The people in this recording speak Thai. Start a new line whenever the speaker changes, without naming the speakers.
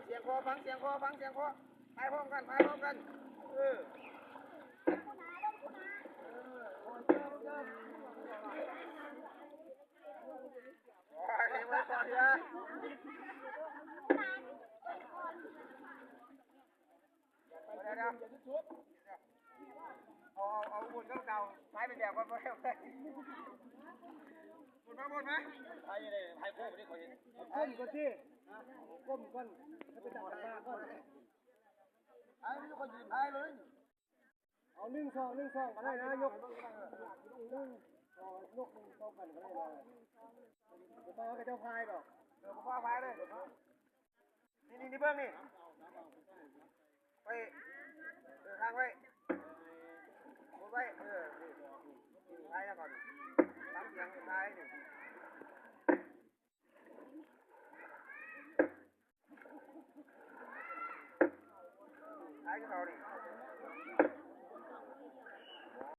เสียงคอฟังเสียงคอฟังเสียงคอไปพร้อมกันไปพร้อมกันเออเลี้ยงไว้ก่อนเถอะเดี๋ยวเอาบุญเก่าๆไม้เป็นแบบก่อนไปบุญไหมไอ้ยังไงไอ้โค้งนี่เขาเห็นก้มก่อนสิก้มก่อนให้ไปจับตาก่อนไอ้ไม่คนยืนไอ้เลยเอา1 2 1 2ก็ได้นะยก1 2ยก1 2กันก็ได้นะจะมากับเจ้าพายดอกพ่อพายเลยนี่เบื้องนี่ไปทางไว้บนไว้พายก่อนทำเสียงพายนี่พายกับเขาดิ